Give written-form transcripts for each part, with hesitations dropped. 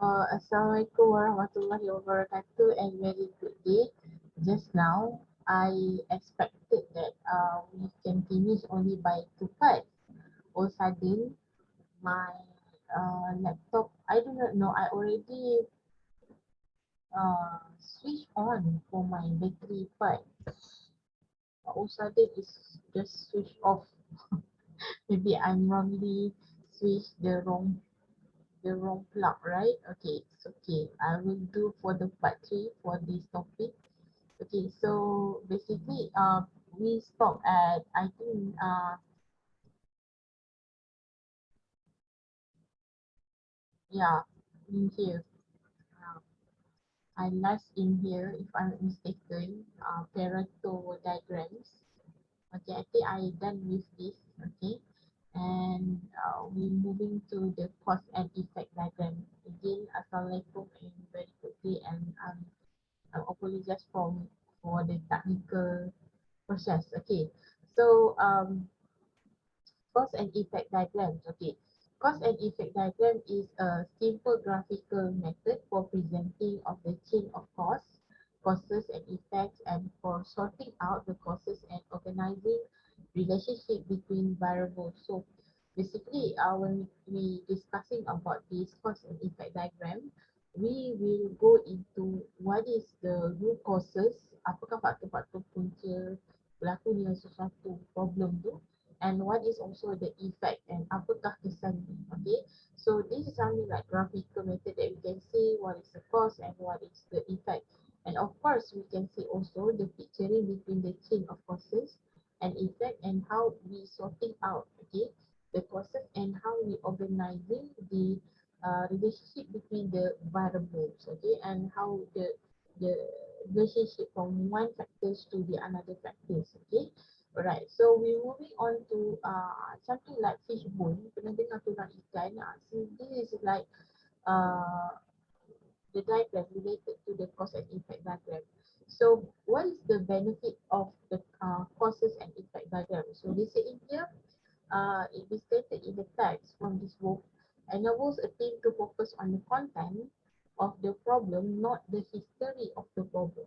Assalamualaikum warahmatullahi wabarakatuh and very good day. Just now, I expected that we can finish only by 2 parts. All sudden, my laptop, I do not know, I already switch on for my battery part. All sudden, it's just switch off. Maybe I'm wrongly switch the wrong plug, right? Okay, it's okay. I will do for the part 3 for this topic. Okay, so basically, we stop at, I think, yeah, in here. Uh, I last in here, if I'm not mistaken, Pareto diagrams. Okay, I think I done with this. Okay, and we're moving to the cause and effect diagram. Again, assalamualaikum and very quickly, and I apologize for the technical process. Okay, so cause and effect diagrams. Okay, cause and effect diagram is a simple graphical method for presenting of the chain of causes and effects, and for sorting out the causes and organizing relationship between variables. So basically, when we discussing about this cause and effect diagram, we will go into what is the root causes, apakah faktor-faktor punca berlakunya sesuatu problem tu, and what is also the effect and apakah kesan ni. Okay, so this is something like graphical method that we can see what is the cause and what is the effect, and of course we can see also the picturing between the chain of causes and effect, and how we sorting out, okay, the causes, and how we organizing the relationship between the variables, okay, and how the relationship from one factors to the another factors. Okay, alright, so we're moving on to something like fishbone. Pernah dengar tulang ikan? So this is like uh, the diagram related to the cause and effect diagram. So what is the benefit of the causes and effect diagram? So they say in here, it is stated in the text from this book, enables a team to focus on the content of the problem, not the history of the problem.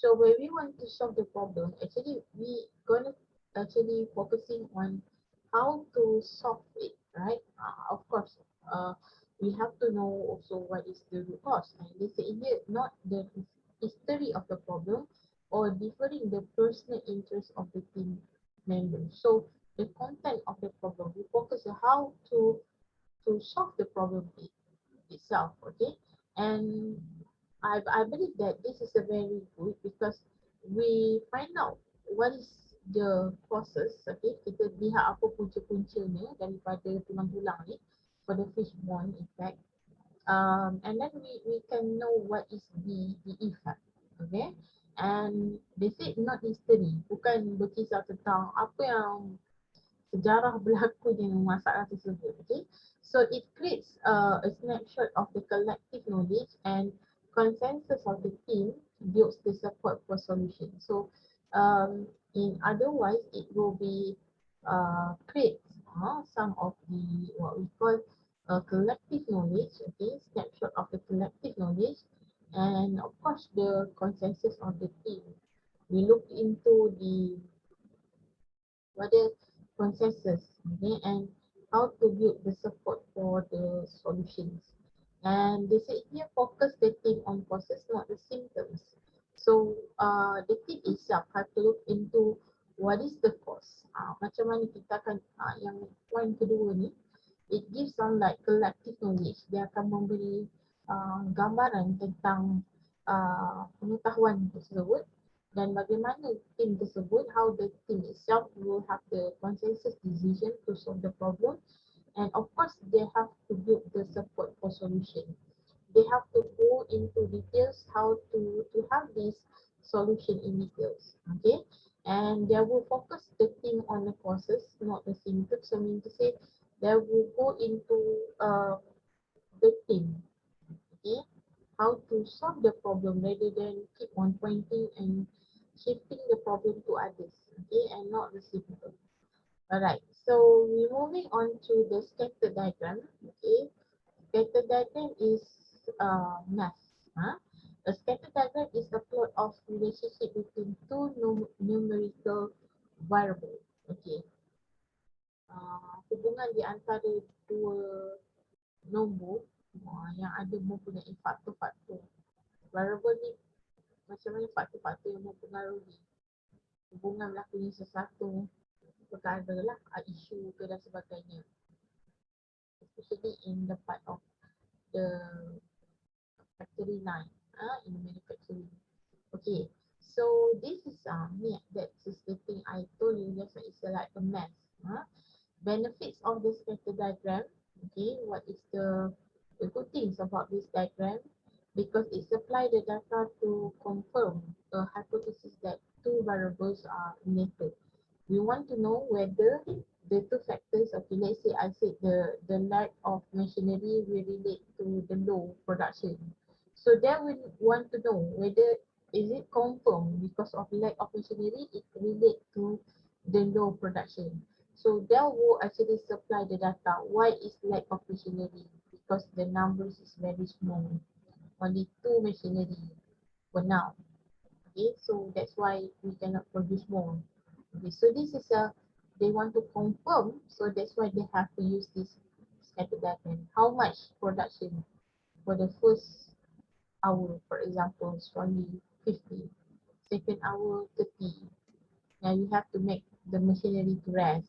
So when we want to solve the problem, actually we gonna actually focusing on how to solve it, right? Of course, we have to know also what is the root cause. And they say here, not the history of the problem or differing the personal interest of the team members. So the content of the problem, we focus on how to solve the problem itself, okay? And I believe that this is a very good because we find out what is the process, okay? Kita lihat apa punca-puncanya daripada tulang-tulang ni for the fishbone effect. And then we can know what is the effect, okay? And they say not history, bukan berkisah tentang apa yang sejarah berlaku dengan masalah tersebut. Okay, so it creates a snapshot of the collective knowledge and consensus of the team, builds the support for solution. So in otherwise it will be creates some of the what we call collective knowledge. Okay, snapshot of the collective knowledge, and of course the consensus of the team. We look into the what is consensus, okay, and how to build the support for the solutions. And they say here focus the team on process, not the symptoms. So the team itself have to look into what is the cause. Macam mana kita akan yang point kedua ni, it gives some like collective knowledge. Dia akan memberi gambaran tentang pengetahuan tersebut, dan bagaimana team tersebut, how the team itself will have the consensus decision to solve the problem, and of course they have to build the support for solution. They have to go into details how to have this solution in details, okay, and they will focus the team on the causes, not the symptoms. So mean to say they will go into the team, okay, how to solve the problem rather than keep on pointing and shifting the problem to others, okay, and not the symptom. Alright, so we're moving on to the scatter diagram, okay. Scatter diagram is math. Huh? A scatter diagram is a plot of relationship between two numerical variables. Okay. Hubungan di antara dua nombor yang ada mempunyai faktor-faktor. Variable ni macam mana faktor-faktor yang mempengaruhi hubungan berlakunya sesuatu perkara lah, isu ke dan sebagainya. Especially in the part of the factory line, in manufacturing. Okay, so this is that's the thing I told you just like it's like a math. Benefits of the scatter diagram. Okay, what is the good things about this diagram? Because it supply the data to confirm a hypothesis that two variables are related. We want to know whether the two factors, okay, let's say I said the lack of machinery will relate to the low production. So there we want to know whether is it confirmed because of lack of machinery, it relate to the low production. So there will actually supply the data. Why is lack of machinery? Because the numbers is very small. Only two machinery for now. Okay, so that's why we cannot produce more. Okay, so this is they want to confirm, so that's why they have to use this scatter diagram. How much production for the first hour, for example, is only 50, second hour 30. Now you have to make the machinery to rest,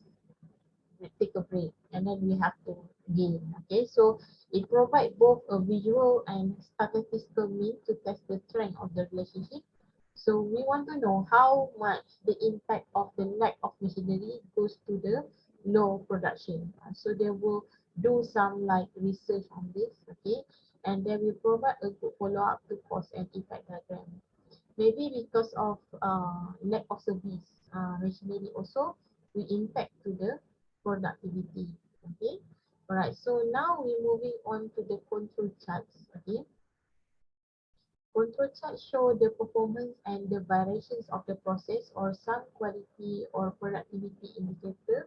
take a break, and then we have to gain. Okay, so it provides both a visual and statistical mean to test the strength of the relationship. So we want to know how much the impact of the lack of machinery goes to the low production. So they will do some like research on this, okay, and they will provide a good follow-up to cause and effect diagram. Maybe because of lack of service, machinery also will impact to the productivity. Okay, alright. So now we're moving on to the control charts. Okay, control charts show the performance and the variations of the process or some quality or productivity indicator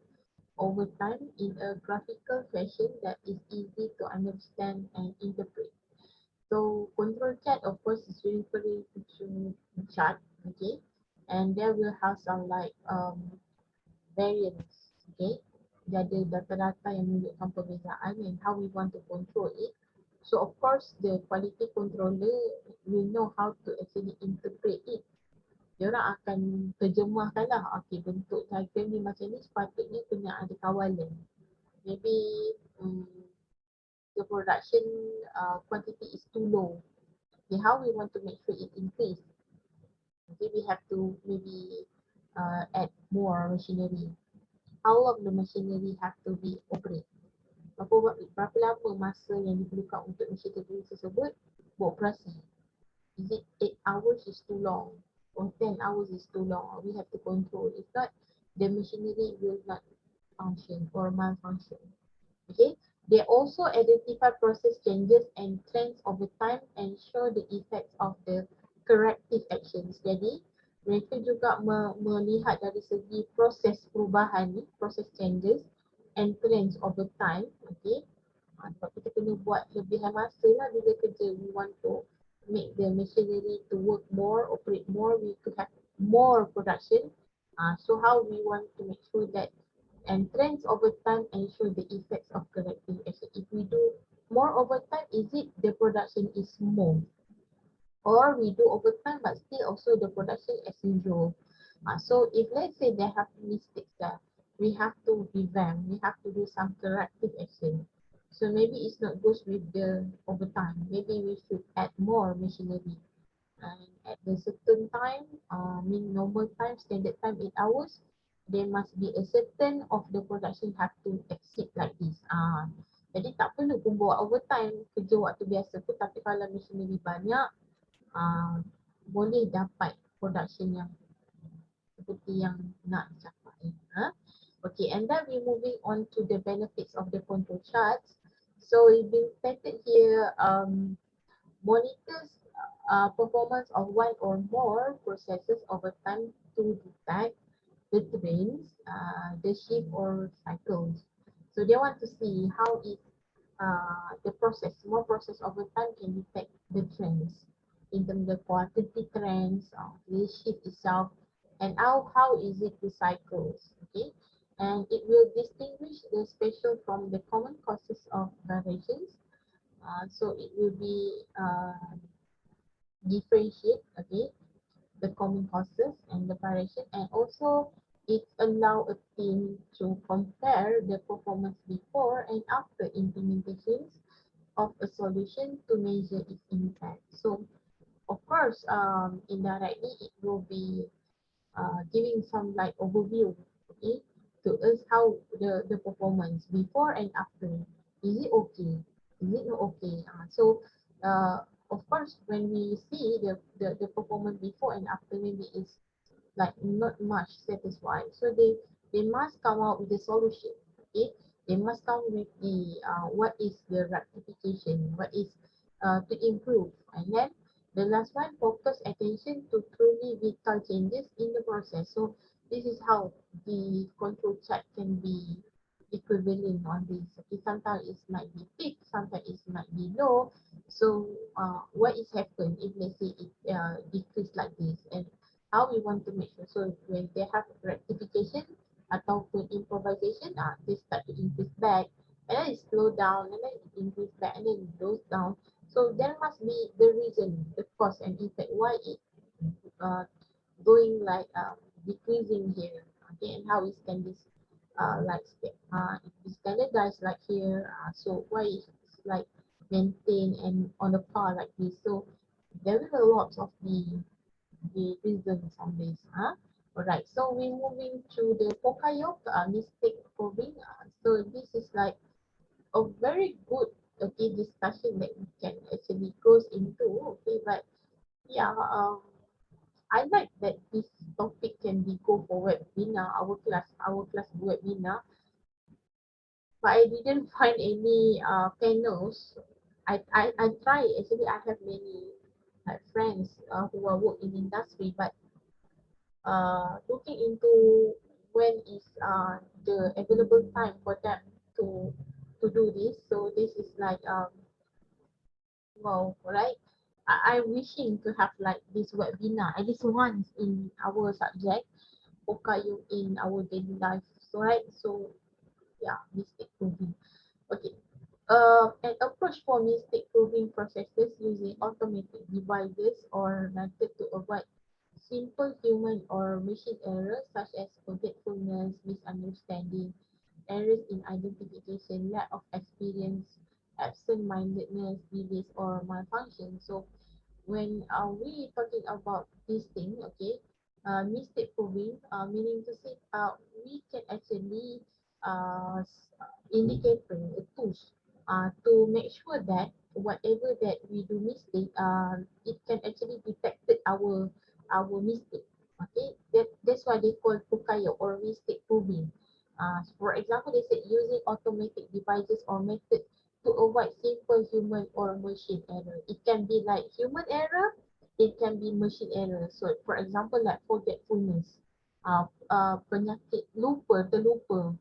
over time in a graphical fashion that is easy to understand and interpret. So control chart of course is referring to chart, okay, and there will have some like variance, okay. Dia ada data-data yang menunjukkan perbezaan and how we want to control it. So of course the quality controller will know how to actually interpret it. Dia orang akan terjemahkan lah, okay, bentuk diagram ni macam ni sepatutnya kena ada kawalan. Maybe the production quantity is too low. Okay, how we want to make sure it increase? Okay, we have to maybe add more machinery. How long the machinery have to be operate? Berapa lama masa yang diperlukan untuk machinery tersebut beroperasi? Is it 8 hours is too long or 10 hours is too long? We have to control. If not, the machinery will not function or malfunction. Okay, they also identify process changes and trends over time and show the effects of the corrective actions. Jadi mereka juga melihat dari segi proses perubahan ni, proses changes and trends over time. Okay, sebab kita kena buat lebihan masa lah bila kerja. We want to make the machinery to work more, operate more, we to have more production. So how we want to make sure that and trends over time and show the effects of corrective action. If we do more over time, is it the production is more? Or we do over time but still also the production as usual. So if let's say they have mistakes there, we have to revamp, we have to do some corrective action. So maybe it's not goes with the overtime. Maybe we should add more machinery. And at the certain time, mean normal time, standard time 8 hours, there must be a certain of the production have to exceed like this. Jadi tak perlu pun buat overtime, kerja waktu biasa pun, tapi kalau machinery banyak, boleh dapat production yang seperti yang nak capai. Okay, and then we moving on to the benefits of the control charts. So it's been stated here, monitors performance of one or more processes over time to detect the trends, the shift or cycles. So they want to see how it the process, more process over time can detect the trends in terms of quantity trends, the shift itself, and how is it recycles, okay? And it will distinguish the special from the common causes of variations. So it will be differentiate, okay, the common causes and the variation, and also it allow a team to compare the performance before and after implementations of a solution to measure its impact. So of course, indirectly it will be giving some like overview, okay, to us how the performance before and after. Is it okay? Is it not okay? Of course, when we see the performance before and after, maybe it's like not much satisfied. So they must come out with the solution. Okay, they must come with the what is the rectification, what is to improve, and then the last one focus attention to truly vital changes in the process. So this is how the control chart can be equivalent on this. Okay, sometimes it might be peak, sometimes it might be low. So what is happened if let's say it decrease like this, and how we want to make sure. So when they have rectification ataupun improvisation, they start to increase back, and then it slow down, and then it increase back, and then it goes down. So there must be the reason, the cause and effect why it uh, going like decreasing here. Okay, and how is can this it is standardized like here. So why it's like maintained and on the par like this. So there is a lot of the reasons on this. Alright, so we're moving to the Pokayok mistake proving. So this is like a very good okay discussion that we can actually goes into. Okay, but yeah, I like that this topic can be go for webinar, our class webinar. But I didn't find any panels. I try actually. I have many like friends who are work in industry, but looking into when is the available time for them to do this. So this is like wow, right? I'm wishing to have like this webinar at least once in our subject, Okayu in our daily life. So right, so yeah, mistake proving. Okay. An approach for mistake proving processes using automated devices or method to avoid simple human or machine errors such as forgetfulness, misunderstanding, errors in identification, lack of experience, absent-mindedness, delays, or malfunction. So when we talking about this thing, okay, mistake proving, meaning to say, we can actually indicator, tools, to make sure that whatever that we do mistake, it can actually detect our mistake. Okay, that's why they call pukayo or mistake proving. For example, they said using automatic devices or method to avoid simple human or machine error. It can be like human error, it can be machine error. So for example, like forgetfulness, penyakit lupa, terlupa.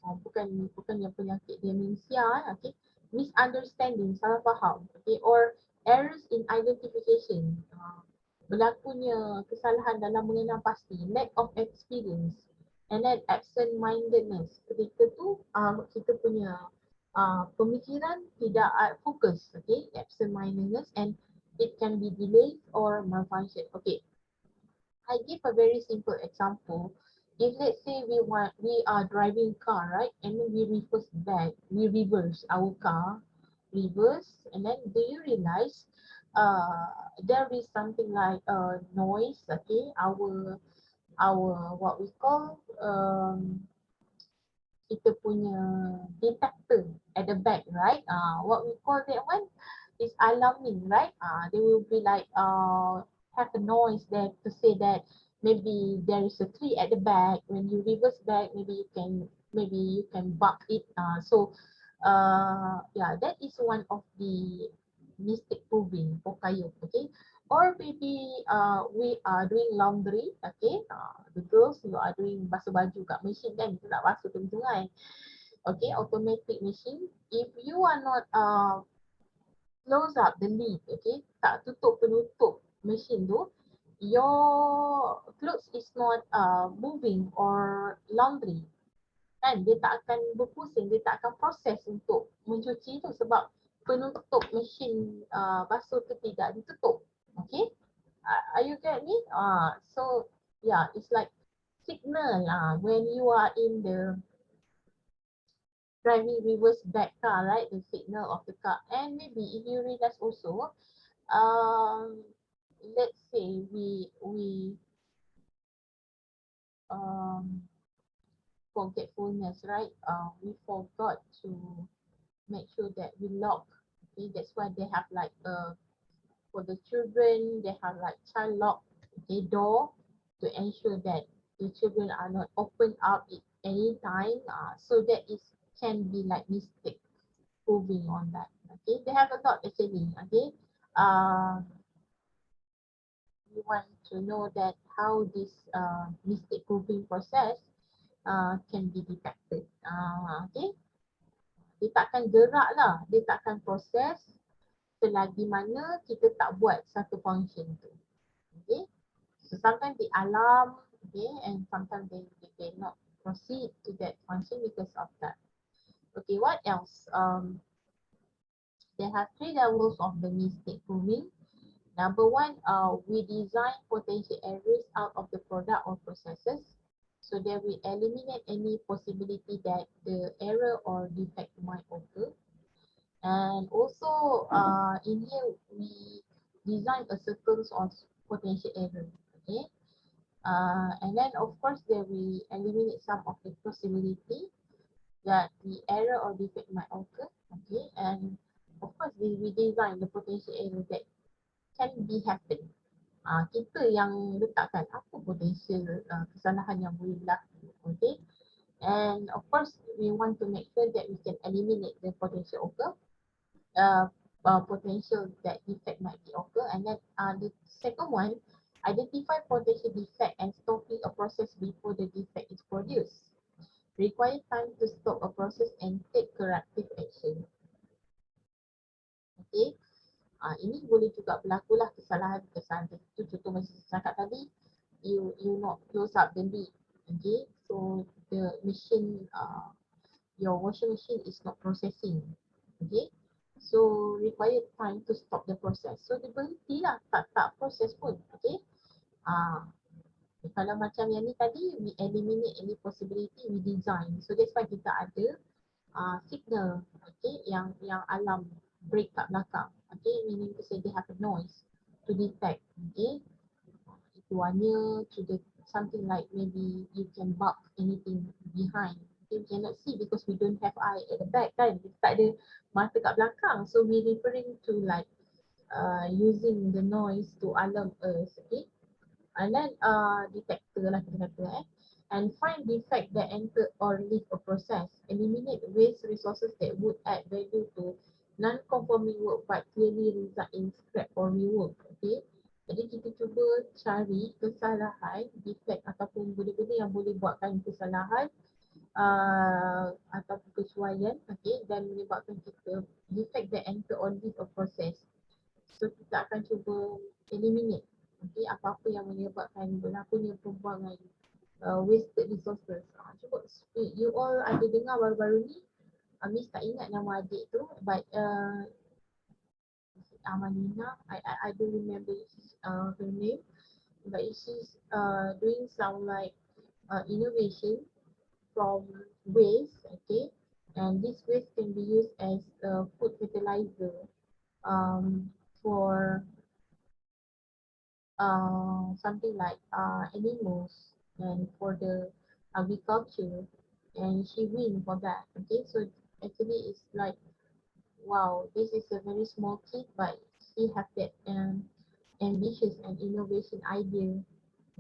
Bukan yang penyakit demensia, okay. Misunderstanding, salah faham, okay, or errors in identification, berlakunya kesalahan dalam mengenal pasti, lack of experience, and then absent-mindedness. Ketika tu kita punya pemikiran tidak fokus, okay, absent-mindedness, and it can be delayed or malfunction. Okay, I give a very simple example. If let's say we are driving car, right? And then we reverse our car, reverse, and then do you realize there is something like noise, okay? Our what we call kita punya detector at the back, right? What we call that one is alarming, right? They will be like have a noise there to say that maybe there is a tree at the back. When you reverse back, maybe you can bump it. Yeah, that is one of the mistake proving for kayo, okay? Or maybe we are doing laundry, okay? The girls, you are doing basuh baju kat mesin kan, kita nak basuh ke sungai. Okay, automatic machine. if you are not close up the lid, okay, tak tutup penutup mesin tu, your clothes is not moving or laundry, kan, dia tak akan berpusing, dia tak akan proses untuk mencuci tu sebab penutup mesin basuh tu tidak ditutup. Okay, are you get me? So yeah, it's like signal when you are in the driving reverse back car, right? The signal of the car. And maybe if you realize also, let's say we forgetfulness, right? We forgot to make sure that we lock. Okay, that's why they have like for the children, they have like child lock, okay, door to ensure that the children are not open up at any time. So that is can be like mistake proving on that. Okay, they have a lot actually. Okay, you want to know that how this mistake proving process can be detected. Okay, dia takkan gerak lah, dia takkan proses selagi mana kita tak buat satu function tu. Okay, so sometimes they alarm, okay, and sometimes they cannot proceed to that function because of that. Okay, what else? There are 3 levels of the mistake proving. Number 1, we design potential errors out of the product or processes, so that we eliminate any possibility that the error or defect might occur. And also in here we design a circles of potential error. Okay, and then of course there we eliminate some of the possibility that the error or defect might occur. Okay, and of course we design the potential error that can be happen. Kita yang letakkan apa potential kesalahan yang boleh berlaku. Okay, and of course we want to make sure that we can eliminate the potential occur, potential that defect might be occur. And then the second one, identify potential defect and stopping a process before the defect is produced. Require time to stop a process and take corrective action. Okay, ini boleh juga berlaku lah kesalahan tu. Contoh macam saya cakap tadi, you not close up the lid. Okay, so the machine, your washing machine is not processing. Okay, so require time to stop the process. So dia berhenti lah, tak proses pun. Okay, kalau macam yang ni tadi, we eliminate any possibility, we design. So that's why kita ada signal, okay, yang alarm break kat belakang. Okay, meaning to say they have a noise to detect. Okay, if you are near to the something like maybe you can bump anything behind. Okay, we cannot see because we don't have eye at the back, kan? Kita tak ada mata kat belakang. So we referring to like using the noise to alarm us. Okay, and then detector lah kita kata. And find defect that enter or leave a process. Eliminate waste resources that would add value to non-conforming work but clearly result in scrap or rework. Okay, jadi kita cuba cari kesalahan, defect ataupun benda-benda yang boleh buatkan kesalahan ataupun kesesuaian, okay, dan menyebabkan kita defect that enter or leave a process. So kita akan cuba eliminate, okay, apa-apa yang menyebabkan berlakunya pembuangan wasted resources. Cuba you all ada dengar baru-baru ni, Miss tak ingat nama adik tu, but Amalina, I don't remember her name, but she's doing some like innovation from waste, okay, and this waste can be used as food fertilizer for something like animals and for the agriculture, and she win for that. Okay, so actually it's like, wow, this is a very small kid, but she have that ambitious and innovation idea.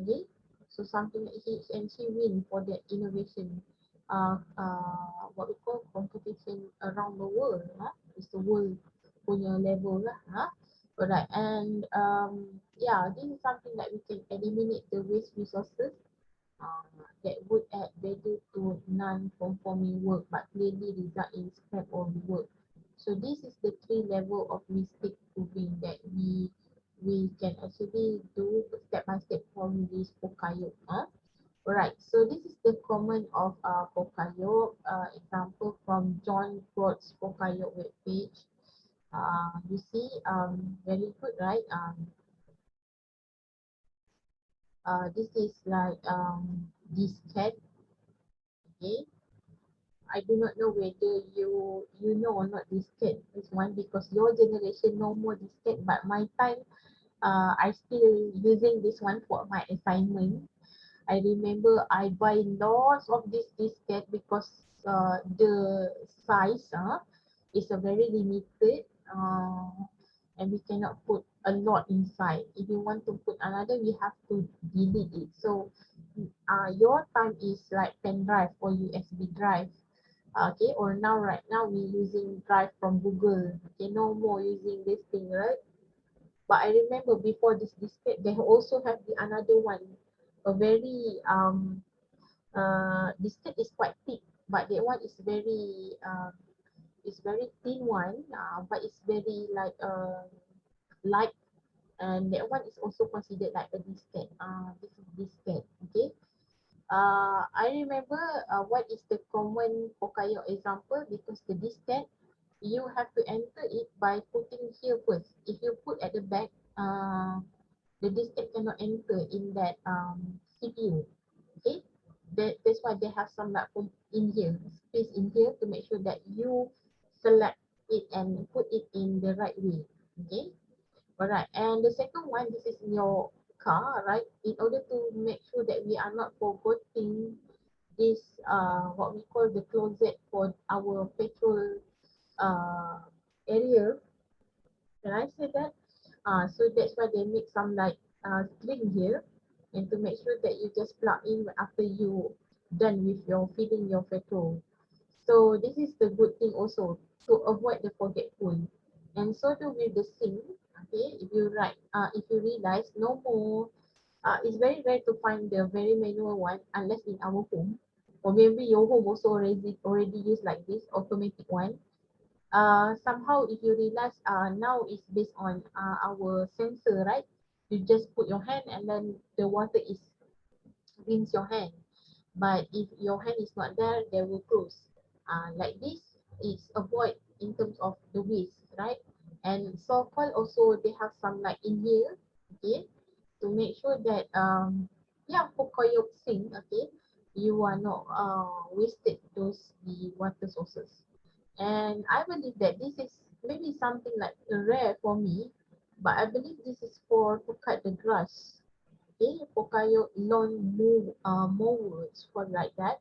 Okay, so something like she win for that innovation. What we call competition around the world. It's the world punya level lah. Alright, and yeah, this is something that we can eliminate the waste resources that would add value to non-conforming work but clearly result in scrap or rework. So this is the three level of mistake proving that we can actually do step by step from this Pokayok. Alright, so this is the comment of Pokayok, example from John Grott's Pokayok webpage. You see, very good, right? This is like this cat. Okay, I do not know whether you know or not this cat. This one because your generation no more this cat, but my time, I still using this one for my assignment. I remember I buy lots of this disket because the size is a very limited and we cannot put a lot inside. If you want to put another, we have to delete it. So your time is like pen drive or USB drive. Okay, or now right now we using drive from Google. Okay, no more using this thing, right? But I remember before this display, they also have the another one, a very display is quite thick, but that one is very thin one, but it's very like light, and that one is also considered like a display. This is display, okay. I remember what is the common Hokkaido example because the display you have to enter it by putting here first. If you put at the back, the diskette cannot enter in that CPU. Okay, that's why they have some like in here, space in here to make sure that you select it and put it in the right way. Okay, alright. And the second one, this is in your car, right? In order to make sure that we are not forgetting this what we call the closet for our petrol uh area. Can I say that? So that's why they make some like string here, and to make sure that you just plug in after you done with your filling your petrol. So this is the good thing also to avoid the forgetful. And so do with the sink. Okay, if you realize no more, it's very rare to find the very manual one unless in our home, or maybe your home also already use like this automatic one. Somehow if you realize now it's based on our sensor, right? You just put your hand and then the water is rinse your hand. But if your hand is not there, they will close. Like this is avoid in terms of the waste, right? And so called also they have some like in here, okay, to make sure that yeah, for your sink, okay, you are not wasted those the water sources. And I believe that this is maybe something like rare for me, but I believe this is for to cut the grass. Okay, Pokayo lawn mowers for like that,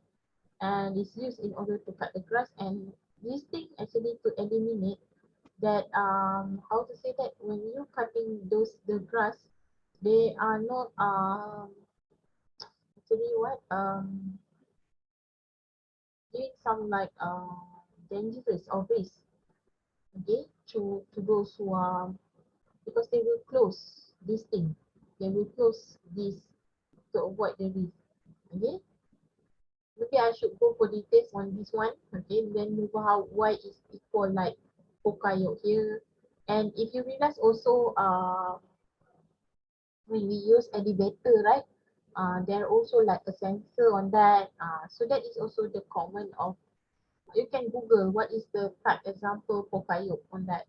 and it's used in order to cut the grass. And this thing actually to eliminate that how to say that when you cutting those the grass, they are not actually what doing some like dangerous or risk, okay, to those who are, because they will close this thing, they will close this to avoid the risk. Okay, maybe I should go for details on this one. Okay, then move how why is equal like Hokkaido here. And if you realize also when we use elevator, right? There also like a sensor on that. So that is also the common of, you can Google what is the type example for Kayo on that.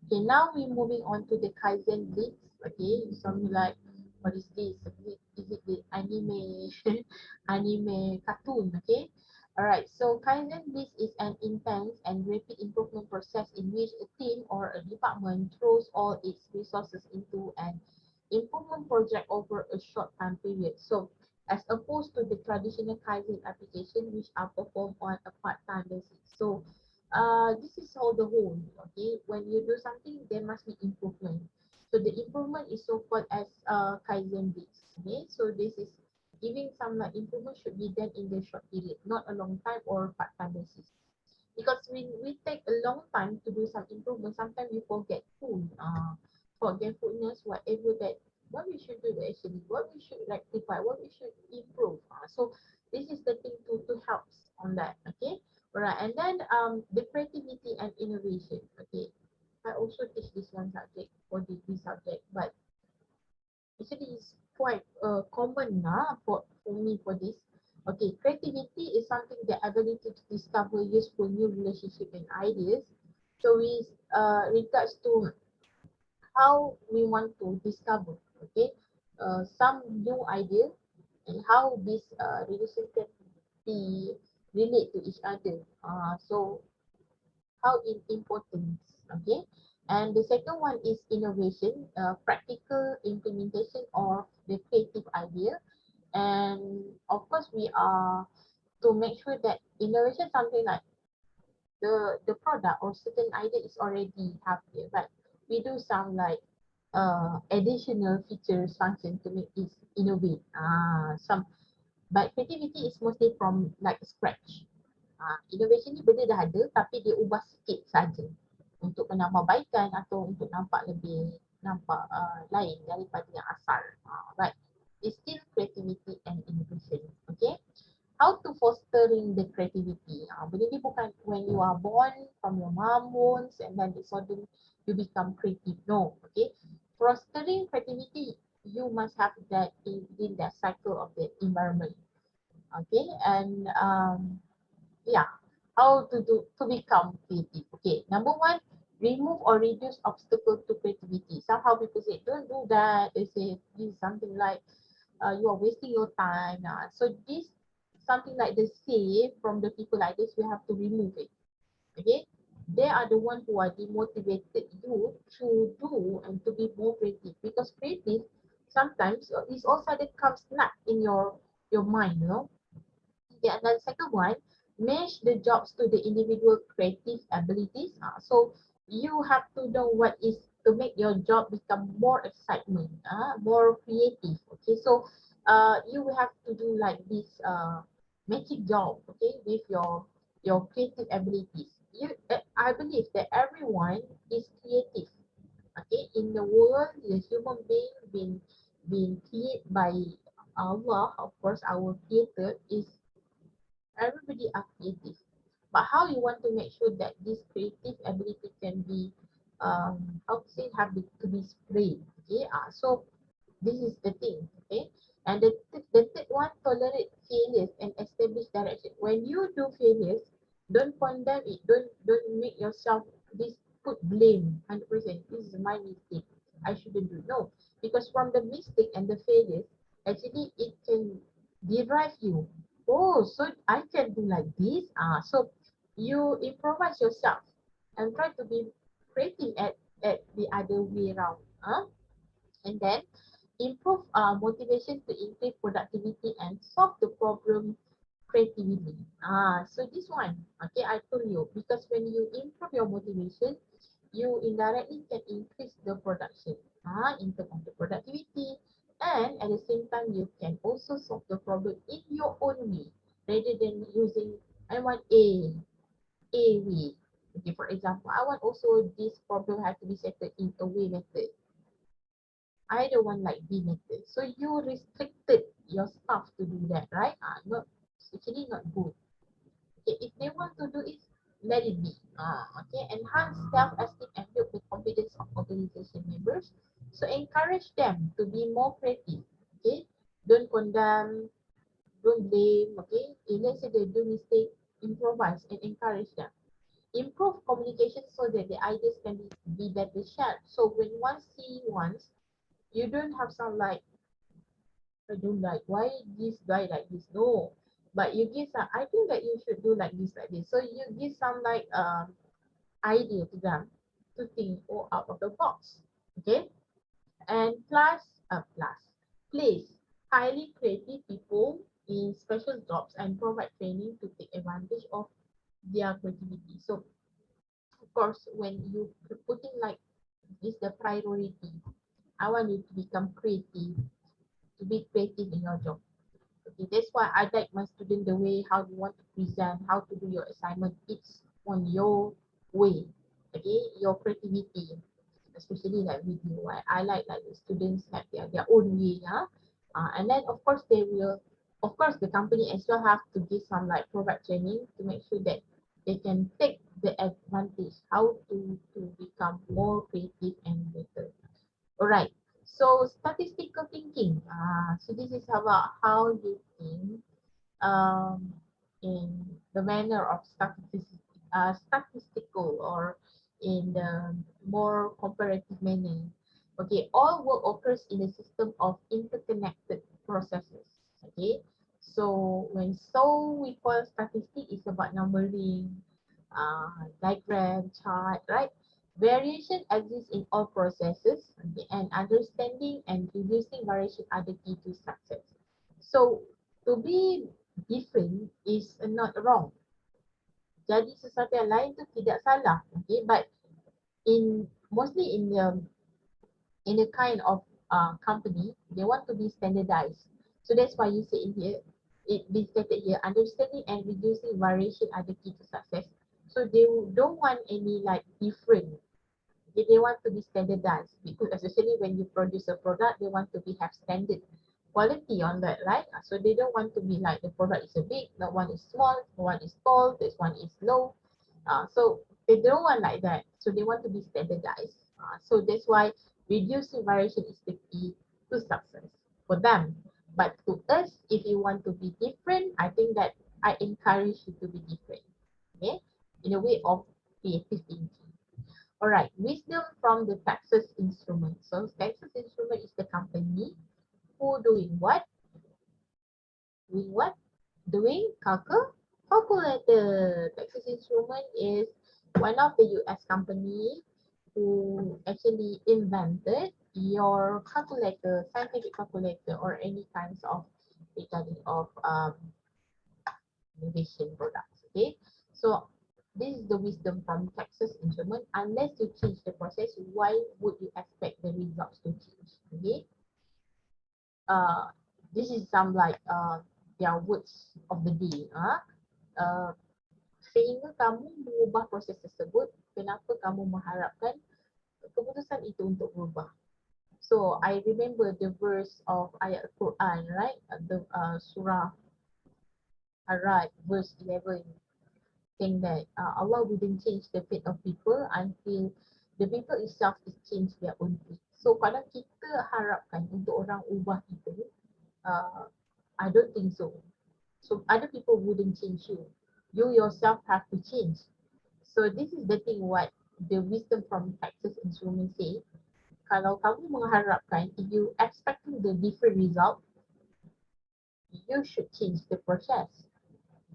Okay, now we're moving on to the Kaizen blitz. Okay, something like, what is this? Is it the anime anime cartoon? Okay. Alright, so Kaizen blitz is an intense and rapid improvement process in which a team or a department throws all its resources into an improvement project over a short time period. So as opposed to the traditional Kaizen application which are performed on a part-time basis. So this is all the whole, okay? When you do something, there must be improvement. So the improvement is so called as Kaizen bits, okay? So this is giving some like improvement should be done in the short period, not a long time or part-time basis. Because when we take a long time to do some improvement, sometimes we forgetfulness, whatever that what we should do actually, what we should rectify, what we should improve. So this is the thing to help on that. Okay. Alright, and then the creativity and innovation. Okay, I also teach this one subject for this subject, but actually it's quite common for me for this. Okay, creativity is something the ability to discover useful new relationship and ideas. So with regards to how we want to discover, okay, some new idea and how this relation can be relate to each other. So how importance, okay. And the second one is innovation, practical implementation of the creative idea. And of course we are to make sure that innovation something like the product or certain idea is already have there, but we do some like additional features function to make it innovate. Some, but creativity is mostly from like scratch. Innovation ni benda dah ada tapi dia ubah sikit saja untuk penambahbaikan atau untuk nampak lebih nampak lain daripada yang asal. Right. It's still creativity and innovation. Okay. How to fostering the creativity. Benda ni bukan when you are born from your mom wounds and then suddenly you become creative. No. Okay. Fostering creativity, you must have that in the cycle of the environment. Okay. And yeah, how to do to become creative. Okay, number one, remove or reduce obstacle to creativity. Somehow people say don't do that. They say this is something like you are wasting your time. So this something like the say from the people like this, we have to remove it. Okay, they are the one who are demotivated you to do and to be more creative, because creative sometimes is also that comes not in your mind, you know. Okay, and then second one, match the jobs to the individual creative abilities. So you have to know what is to make your job become more excitement, more creative. Okay, so you will have to do like this magic job, okay, with your creative abilities. I believe that everyone is creative. Okay, in the world, the human being being created by Allah, of course, our creator is everybody are creative, but how you want to make sure that this creative ability can be how to say have to be spread. Okay, so this is the thing. Okay, and the third one, tolerate failures and establish direction. When you do failures, don't condemn it, don't make yourself this put blame 100%. This is my mistake, I shouldn't do. No, because from the mistake and the failures, actually it can derive you. Oh, so I can do like this. So you improvise yourself and try to be creative at the other way around. And then improve motivation to increase productivity and solve the problem creativity. So this one, okay, I told you, because when you improve your motivation, you indirectly can increase the production in terms of the productivity, and at the same time you can also solve the problem in your own way rather than using I want A way. Okay, for example, I want also this problem have to be settled in a way method. I don't want like B method. So you restricted your staff to do that, right? Not actually not good. Okay, if they want to do it, let it be. Okay, enhance self-esteem and build the confidence of organization members. So encourage them to be more creative. Okay, don't condemn, don't blame. Okay, if let's say they do mistake, improvise and encourage them. Improve communication so that the ideas can be better shared. So when one see once, you don't have some like I don't like why this guy like this. No, but you give some. I think that you should do like this, like this. So you give some like idea to them to think or out of the box. Okay, and plus place highly creative people in special jobs and provide training to take advantage of their creativity. So of course, when you putting like this the priority, I want you to become creative, to be creative in your job. Okay, that's why I guide my student the way how you want to present, how to do your assignment. It's on your way. Okay, your creativity, especially like video. I like the students have their own way. And then of course they will of course, the company as well have to give some like product training to make sure that they can take the advantage how to become more creative and better. All right. So statistical thinking. So this is about how you think um, in the manner of statistical or in the more comparative manner. Okay, all work occurs in a system of interconnected processes. Okay, so we call statistic is about numbering, diagram, chart, right? Variation exists in all processes, okay, and understanding and reducing variation are the key to success. So to be different is not wrong. Jadi sesuatu yang lain tu tidak salah. Okay, but mostly in a kind of company, they want to be standardized. So that's why you say in here, it be stated here, understanding and reducing variation are the key to success. So they don't want any like different. They want to be standardized because especially when you produce a product, they want to be have standard quality on that, right? So they don't want to be like the product is a big, that one is small, one is tall, this one is low. So they don't want like that. So they want to be standardized. So that's why reducing variation is the key to success for them. But to us, if you want to be different, I think that I encourage you to be different. Okay, in a way of creative thinking. All right, wisdom from the Texas Instrument. So Texas Instrument is the company who doing what? Doing what? Doing calculator. Texas Instrument is one of the US company who actually invented your calculator, scientific calculator, or any kinds of regarding of innovation products. Okay, so this is the wisdom from Texas Instrument. Unless you change the process, why would you expect the results to change? Okay, uh, this is some like their words of the day. Sehingga kamu mengubah proses tersebut, kenapa kamu mengharapkan keputusan itu untuk berubah? So I remember the verse of ayat Quran, right? The surah Arad, verse 11. Saying that Allah wouldn't change the fate of people until the people itself is change their own fate. So kalau kita harapkan untuk orang ubah kita, I don't think so. So other people wouldn't change you. You yourself have to change. So this is the thing what the wisdom from Texas Instrument say. Kalau kamu mengharapkan, if you expecting the different result, you should change the process.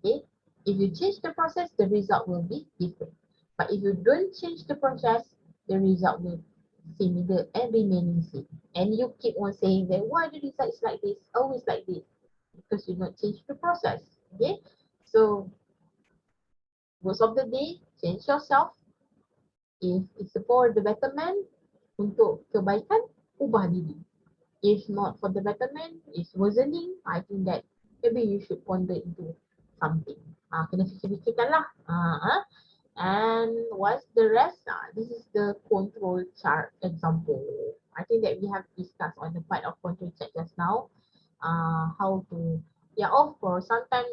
Okay, if you change the process, the result will be different. But if you don't change the process, the result will similar and remaining same. And you keep on saying that why the result is like this, always like this, because you not change the process. Okay, so most of the day, change yourself. If it's for the betterment, untuk kebaikan, ubah diri. If not for the betterment, it's worsening, I think that maybe you should ponder into something. Kena fikir-fikirkan lah. And what's the rest? This is the control chart example. I think that we have discussed on the part of control chart just now. How to, yeah, of course, sometimes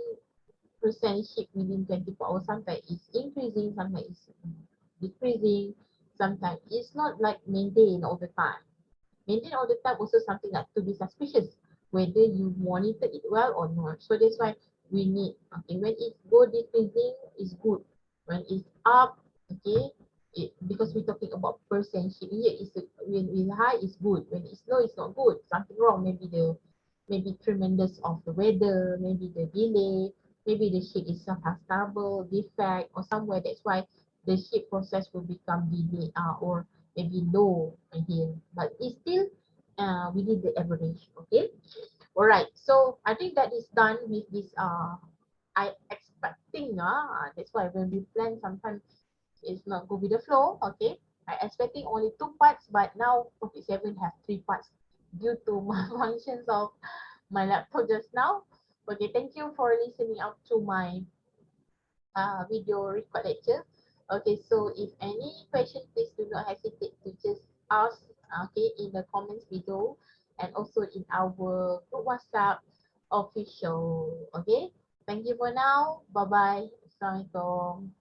percentage within 24 hours, sometimes it's increasing, sometimes it's decreasing, sometimes it's not like maintained all the time. Maintain all the time also something like to be suspicious whether you monitor it well or not. So that's why we need, okay, when it go decreasing is good. When it's up, okay, because we're talking about percentage here is when it's high is good. When it's low it's not good. Something wrong. Maybe tremendous of the weather, maybe the delay, maybe the shape itself has trouble, defect or somewhere. That's why the shape process will become delayed or maybe low here, but it's still within the average. Okay, all right, so I think that is done with this I expecting that's why when we plan sometimes it's not go with the flow. Okay, I expecting only 2 parts, but now 47 have 3 parts due to malfunctions of my laptop just now. Okay, thank you for listening out to my video record lecture. Okay, so if any question, please do not hesitate to just ask, okay, in the comments below and also in our group WhatsApp. official. Okay. Thank you for now. Bye bye. Assalamualaikum.